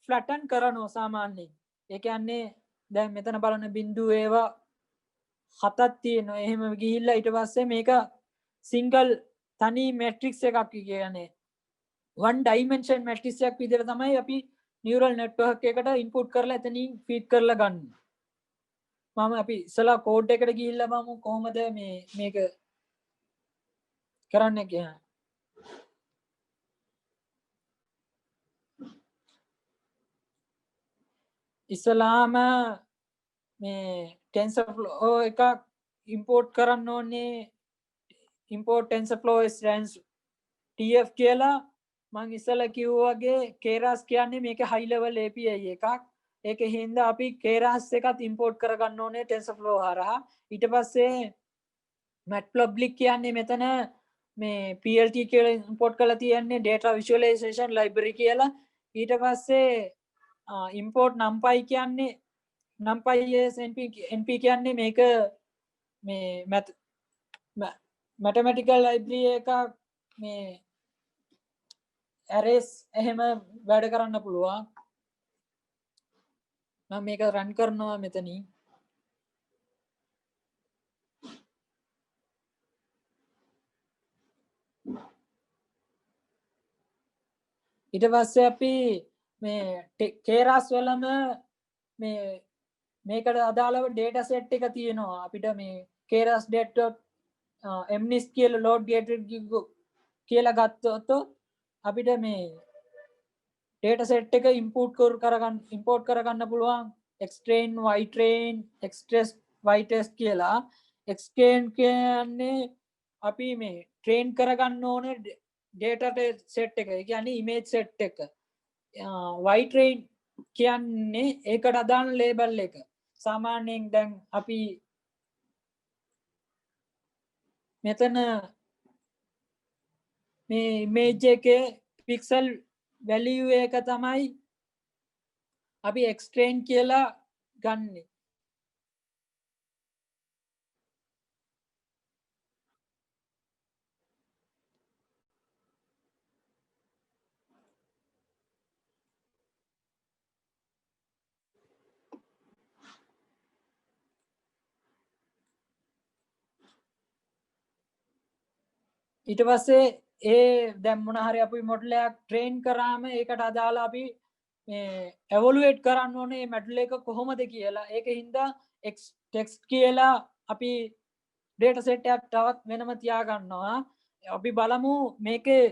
ෆ්ලැටන් කරනවා සාමාන්‍යයෙන්. ඒ කියන්නේ දැන් මෙතන බලන බිඳුව ඒවා 7ක් තියෙනවා. එහෙම ගිහිල්ලා ඊට පස්සේ මේක සිංගල් තනි මැට්‍රික්ස් එකක් කියන්නේ one dimension මැට්‍රික්ස් එකක් විදිහට තමයි අපි නියුරල් නෙට්වර්ක් එකට ඉන්පුට් කරලා එතනින් ෆීඩ් කරලා ගන්න. මම අපි ඉස්සලා කෝඩ් එකට ගිහිල්ලා බලමු කොහොමද මේක කරන්නේ කියලා. ඉස්සලාම මේ TensorFlow එකක් ඉම්පෝර්ට් කරන්න ඕනේ. import TensorFlow strands tf කියලා මං ඉස්සලා කිව්වා වගේ keras කියන්නේ මේක high level API එකක්. ඒක හින්දා අපි keras එකත් import කරගන්න ඕනේ TensorFlow හරහා. ඊට පස්සේ matplotlib කියන්නේ මෙතන මේ PLT කියලා import කරලා තියන්නේ data visualization library කියලා. ඊට පස්සේ import numpy කියන්නේ numpy np කියන්නේ මේක මේ mathematical library එකක් මේ arrays එහෙම වැඩ කරන්න පුළුවන්. මම මේක රන් කරනවා මෙතනින්. ඊට පස්සේ අපි මේ keras වලම මේකට අදාළව data set එක තියෙනවා. අපිට මේ keras mnist කියලා load gated කියලා ගත්තොත් අපිට මේ data set එක import කරගන්න පුළුවන් xtrain ytrain xtest ytest කියලා. xtrain කියන්නේ අපි මේ train කරගන්න ඕනේ data set එක. ඒ කියන්නේ image set එක. ytrain කියන්නේ ඒකට අදාළ label එක. සාමාන්‍යයෙන් දැන් අපි මෙතන මේ image එකේ pixel value එක තමයි අපි xtrain කියලා ගන්නෙ. ඊට පස්සේ ඒ දැන් මොන හරි අපි මොඩල් එකක් ට්‍රේන් කරාම ඒකට අදාළ අපි මේ එවලුවේට් කරන්න ඕනේ මේ මොඩල් එක කොහොමද කියලා. ඒක හින්දා text කියලා අපි data set එකක් තවත් වෙනම තියා ගන්නවා. අපි බලමු මේකේ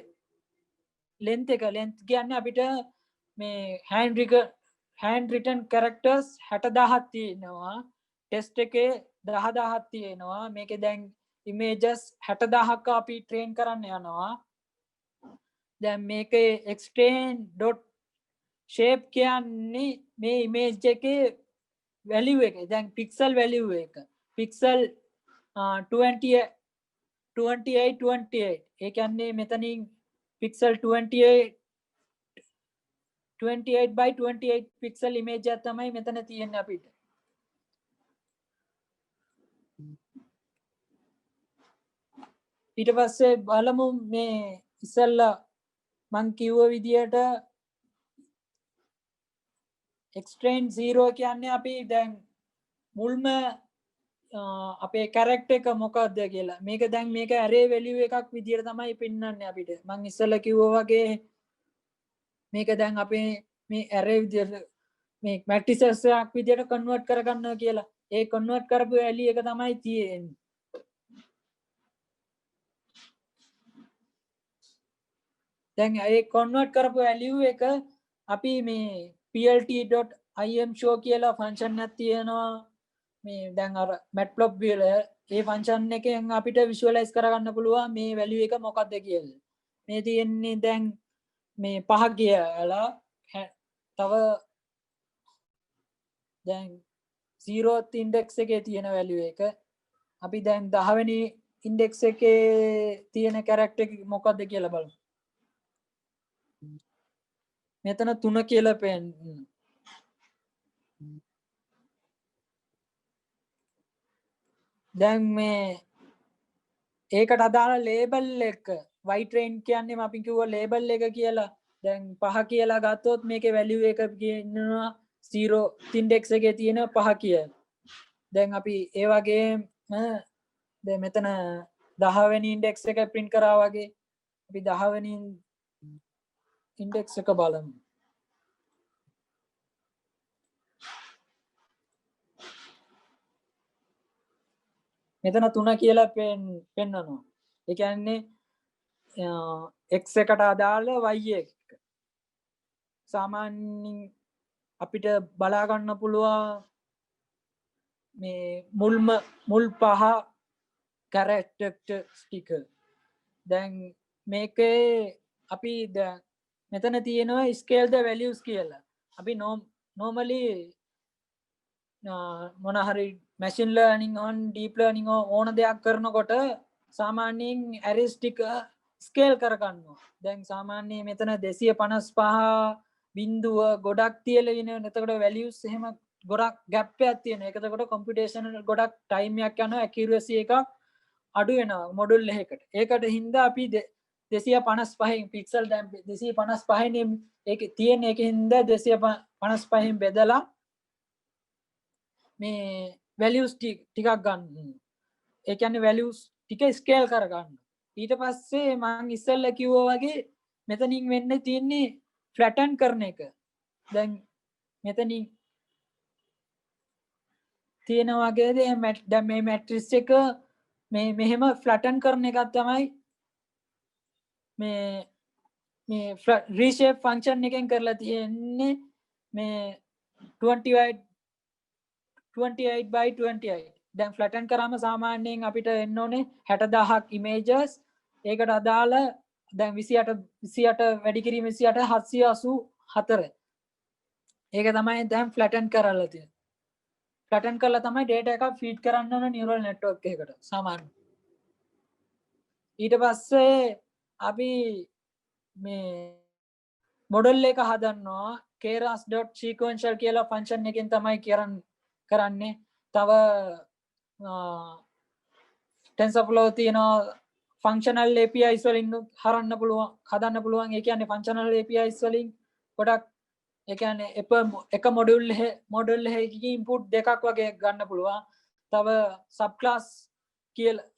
length එක. length කියන්නේ අපිට මේ hand written characters 60000ක් තියෙනවා. test එකේ 10000ක් තියෙනවා. මේකේ දැන් images 60000ක් අපි train කරන්න යනවා. දැන් මේකේ xtrain.shape කියන්නේ මේ image එකේ value එක. දැන් pixel value එක. pixel 28. ඒ කියන්නේ මෙතනින් pixel 28 by 28 pixel image එක තමයි මෙතන තියෙන්නේ අපිට. ඊට පස්සේ බලමු මේ ඉස්සල්ලා මං කිව්ව විදියට xtrain 0 කියන්නේ අපි දැන් මුල්ම අපේ character එක මොකක්ද කියලා. මේක දැන් මේක array value එකක් විදියට තමයි පෙන්වන්නේ අපිට. මං ඉස්සල්ලා කිව්වා වගේ මේක දැන් අපේ මේ array විදියට මේ matrices එකක් විදියට convert කරගන්නවා කියලා. ඒ convert කරපු value එක තමයි තියෙන්නේ. දැන් ඒ convert කරපු value එක අපි මේ plt.io im show කියලා ෆන්ක්ෂන් එකක් තියෙනවා මේ දැන් අර matplotlib වල ඒ ෆන්ක්ෂන් එකෙන් අපිට විෂුවලයිස් කරගන්න පුළුවන් මේ වැලියු එක මොකක්ද කියලා මේ තියෙන්නේ දැන් මේ 5 කියලා තව දැන් 0th ඉන්ඩෙක්ස් එකේ තියෙන වැලියු එක අපි දැන් 10 වෙනි ඉන්ඩෙක්ස් එකේ තියෙන කැරක්ටර් එක මොකක්ද කියලා බලමු මෙතන 3 කියලා පෙන්න දැන් මේ ඒකට අදාළ ලේබල් එක white rain කියන්නේ අපි කිව්වා ලේබල් එක කියලා දැන් 5 කියලා ගත්තොත් මේකේ වැලියු එක කියනවා 0 ඉන්ඩෙක්ස් එකේ තියෙන 5 කියලා දැන් අපි ඒ වගේම දැන් මෙතන 10 වෙනි ඉන්ඩෙක්ස් එක print කරා වගේ අපි 10 වෙනි ඉන්ඩෙක්ස් එක බලමු මෙතන 3 කියලා පෙන්නනවා ඒ කියන්නේ x එකට අදාළ y එක සාමාන්‍යයෙන් අපිට බලා ගන්න පුළුවන් මේ මුල් පහ කැරක්ටරිස්ටික් දැන් මේකේ අපි දැන් මෙතන තියෙනවා scale the values කියලා අපි normally මොන හරි machine learning on deep learning ඕන දෙයක් කරනකොට සාමාන්‍යයෙන් arrays ටික ස්කේල් කරගන්නවා දැන් සාමාන්‍යයෙන් මෙතන 255 බිඳුව ගොඩක් තියලා ඉන්නේ එතකොට values එහෙම ගොඩක් gap එකක් තියෙනවා ඒක එතකොට computation ගොඩක් time එකක් යනවා accuracy එකක් අඩු වෙනවා module එකකට ඒකට හින්දා අපි 255 pixel දැන් 255 නේ ඒක තියෙන එකේ හින්දා 255 බෙදලා මේ values ටිකක් ගන්න ඒ කියන්නේ values ටික ස්කේල් කරගන්න ඊට පස්සේ මම ඉස්සෙල්ලා කිව්වා වගේ මෙතනින් වෙන්න තියෙන්නේ flatten කරන එක දැන් මෙතනින් තියෙන වගේ දැන් මේ matrix එක මේ මෙහෙම flatten කරන එකක් තමයි මේ reshape function එකෙන් කරලා තියෙන්නේ මේ 28 by 28 දැන් flatten කරාම සාමාන්‍යයෙන් අපිට එන්න ඕනේ 60000ක් images ඒකට අදාළ දැන් 28 වැඩි කිරීම 28 784 ඒක තමයි දැන් flatten කරලා තියෙන්නේ flatten කරලා තමයි data එකක් feed කරන්න ඕන neural network එකකට සාමාන්‍ය ඊට පස්සේ අපි මේ model එක හදන්නවා keras.sequential කියලා function එකෙන් තමයි කරන්නේ තව TensorFlow තියෙනවා functional APIs වලින් හදන්න පුළුවන් ඒ කියන්නේ functional APIs වලින් ගොඩක් ඒ කියන්නේ එක module එකකින් input දෙකක් වගේ ගන්න පුළුවන් තව subclass කියලා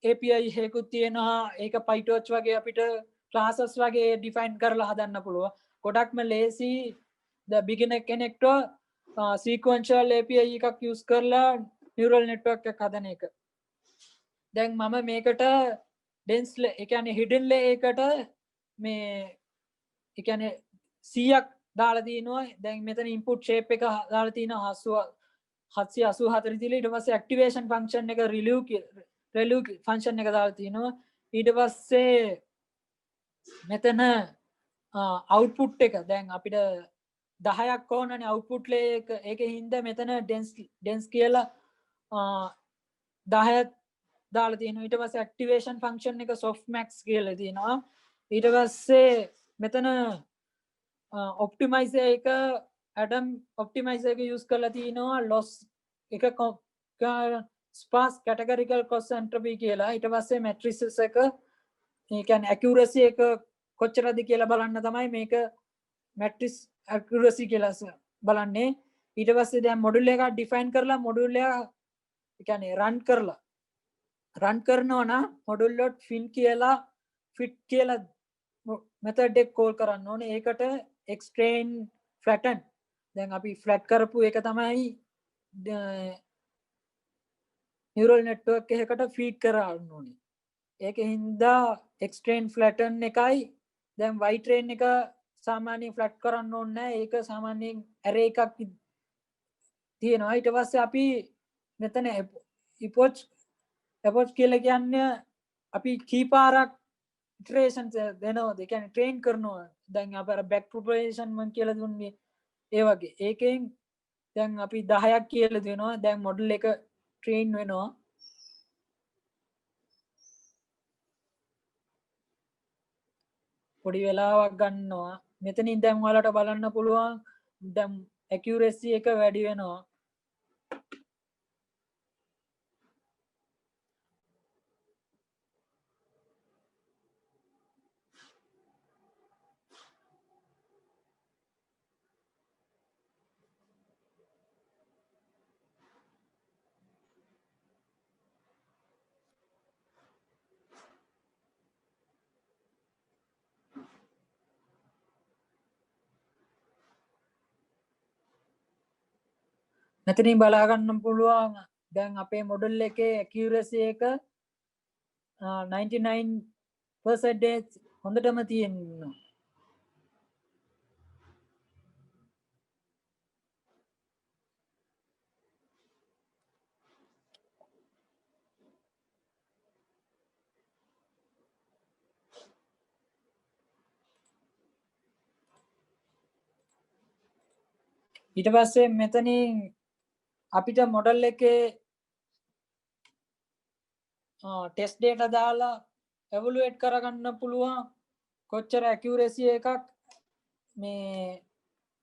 API එකකුත් තියෙනවා ඒක PyTorch වගේ අපිට classes වගේ define කරලා හදන්න පුළුවන් ගොඩක්ම ලේසි beginner කෙනෙක්ට sequential API එකක් use කරලා neural network එකක් හදන එක දැන් මම මේකට dense ඒ කියන්නේ hidden layer එකට මේ ඒ කියන්නේ 100ක් දාලා තිනවා දැන් මෙතන input shape එක දාලා තිනවා 784 තියලා ඊට පස්සේ activation function එක ReLU function එක දාලා තිනවා ඊට පස්සේ මෙතන output එක දැන් අපිට 10ක් ඕනනේ output layer එක ඒකේ හින්දා මෙතන dense කියලා 10ක් දාලා තියෙනවා ඊට පස්සේ activation function එක softmax කියලා තියෙනවා ඊට පස්සේ මෙතන optimizer එක atom optimizer එක use කරලා තිනවා loss එක sparse categorical cost entropy කියලා ඊට පස්සේ matrices එක ඒ කියන්නේ accuracy එක කොච්චරද කියලා බලන්න තමයි මේක matrix accuracy කියලා බලන්නේ ඊට පස්සේ දැන් module එක define කරලා module එක ඒ කියන්නේ run කරනවා නම් module.fin කියලා fit කියලා method එක call කරන්න ඕනේ ඒකට extrain flatten දැන් අපි flat කරපු එක තමයි neural network එකකට feed කරන්න ඕනේ ඒක හින්දා extrain flatten එකයි දැන් white rain එක සාමාන්‍යයෙන් ෆ්ලැට් කරන්න ඕනේ නැහැ. ඒක සාමාන්‍යයෙන් array එකක් තියෙනවා. ඊට පස්සේ අපි මෙතන epoch කියලා කියන්නේ අපි කීපාරක් ඉටරේෂන්ස් දෙනවා. ඒ කියන්නේ ට්‍රේන් කරනවා. දැන් අපර බැක් ප්‍රොපගේෂන් මම කියලා දුන්නේ ඒ වගේ. ඒකෙන් දැන් අපි 10ක් කියලා දෙනවා. දැන් මොඩල් එක ට්‍රේන් වෙනවා. පොඩි වෙලාවක් ගන්නවා. මෙතනින් දැන් ඔයාලට බලන්න පුළුවන් දැන් accuracy එක වැඩි වෙනවා. මෙතනින් බලා ගන්න පුළුවන් දැන් අපේ මොඩල් එකේ accuracy එක 99% හොඳටම තියෙනවා. ඊට පස්සේ මෙතනින් අපිට මොඩල් එකේ ටෙස්ට් ඩේටා දාලා එවලුවේට් කරගන්න පුළුවන් කොච්චර accuracy එකක් මේ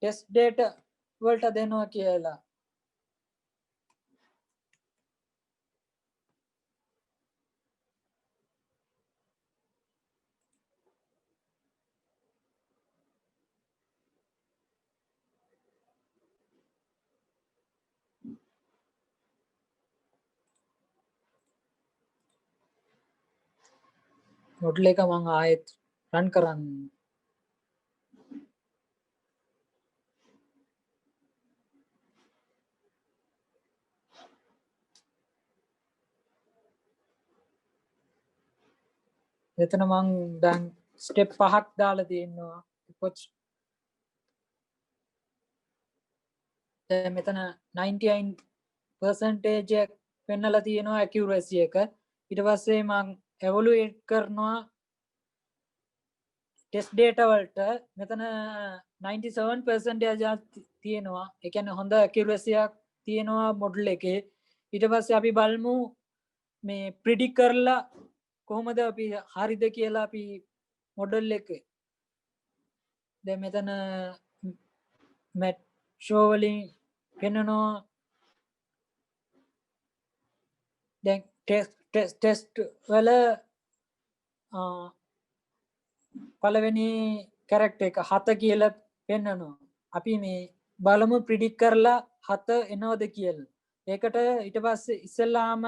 ටෙස්ට් ඩේටා වලට දෙනවා කියලා. මොඩල් එක මම ආයෙත් රන් කරන්න. එතන මං දැන් ස්ටෙප් 5ක් දාලා තියෙනවා. දැන් මෙතන 99% එක පෙන්නලා තියෙනවා accuracy එක. ඊට පස්සේ මං evaluate කරනවා ටෙස්ට් ඩේටා වලට. මෙතන 97% තියෙනවා. ඒ කියන්නේ හොඳ accuracy එකක් තියෙනවා මොඩල් එකේ. ඊට පස්සේ අපි බලමු මේ predict කරලා කොහොමද අපි හරිද කියලා අපි මොඩල් එකේ. දැන් මෙතන මැට් ෂෝ වලින් පෙන්නනවා. දැන් ටෙස්ට් වල පළවෙනි කැරක්ටර් එක 7 කියලා පෙන්නනවා. අපි මේ බලමු ප්‍රිඩික්ට් කරලා 7 එනවද කියලා. ඒකට ඊට පස්සේ ඉස්සෙල්ලාම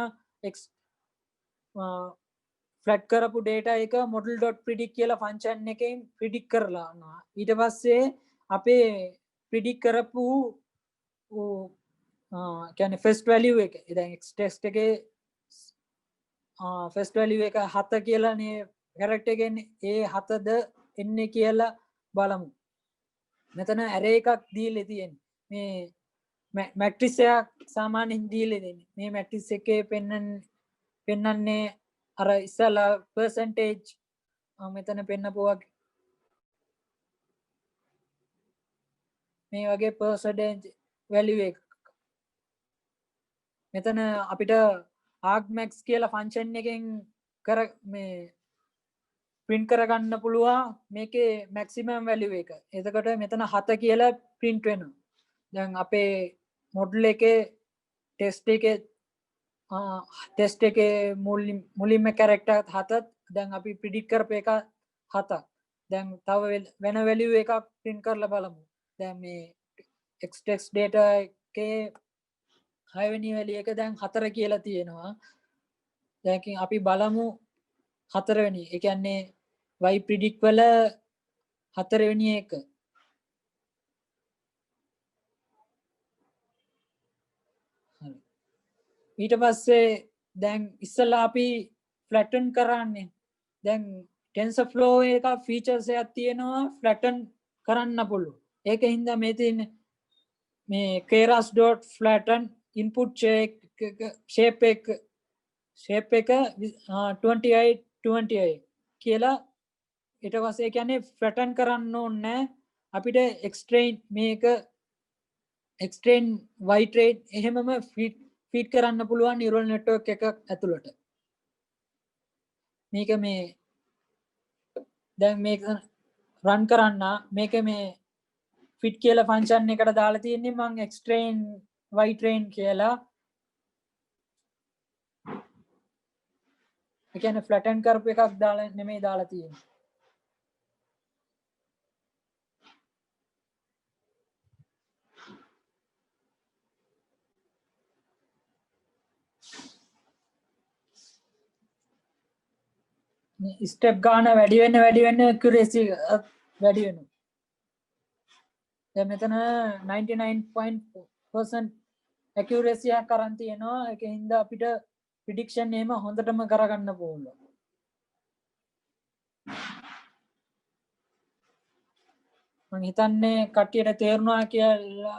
ෆ්ලැට් කරපු ඩේටා එක model.predict කියලා ෆන්ක්ෂන් එකෙන් ප්‍රිඩික්ට් කරලා යනවා. ඊට පස්සේ අපේ ප්‍රිඩික්ට් කරපු කියන්නේ ෆස්ට් වැලියු එක. දැන් x ටෙස්ට් එකේ ෆස්ට් වැලියු එක 7 කියලානේ කැරක්ටර් එකෙන් ඒ 7ද එන්නේ කියලා බලමු. මෙතන array එකක් දීලා තියෙන්නේ. මේ මැට්‍රික්ස් එකක් සාමාන්‍යයෙන් දීලා දෙන්නේ. මේ මැට්‍රික්ස් එකේ පෙන්නන්නේ අර ඉස්සලා percentage මෙතන පෙන්නපුවා මේ වගේ percentage value එක. මෙතන අපිට argmax කියලා ෆන්ක්ෂන් එකෙන් මේ print කරගන්න පුළුවන් මේකේ maximum value එක. එතකොට මෙතන 7 කියලා print වෙනවා. දැන් අපේ මොඩල් එකේ ටෙස්ට් එකේ මුලින්ම කැරක්ටර් 7ක් දැන් අපි ප්‍රිඩික්ට් කරපු එක 7ක්. දැන් තව වෙන වැලියු එකක් print කරලා බලමු. දැන් මේ x text data එකේ 6 වෙනි වැලියු එක දැන් 4 කියලා තියෙනවා. දැන් අපි බලමු 4 වෙනි. ඒ කියන්නේ y predict වල 4 වෙනි එක. ඊට පස්සේ දැන් ඉස්සලා අපි flatten කරන්නේ. දැන් TensorFlow එක features එකක් තියෙනවා flatten කරන්න පුළුවන්. ඒක හින්දා මේ තියෙන්නේ මේ keras dot flatten input shape එක 28 28 කියලා ඊට පස්සේ කියන්නේ flatten කරන්න ඕනේ අපිට extrain මේක extrain white rate එහෙමම feed කරන්න පුළුවන් neural network එකක් ඇතුළට. මේක මේ දැන් මේක run කරන්න මේක මේ fit කියලා function එකට දාලා තියෙන්නේ මම extrain white train කියලා. ඒ කියන්නේ flatten කරපු එකක් දාලා නෙමෙයි දාලා තියෙන්නේ. ස්ටෙප් ගාන වැඩි වෙන්න accuracy වැඩි වෙනවා. දැන් මෙතන 99% accuracy එකක් කරන් තියෙනවා. ඒකෙන් හින්දා අපිට prediction එහෙම හොඳටම කරගන්න පුළුවන්. මම හිතන්නේ කට්ටියට තේරුණා කියලා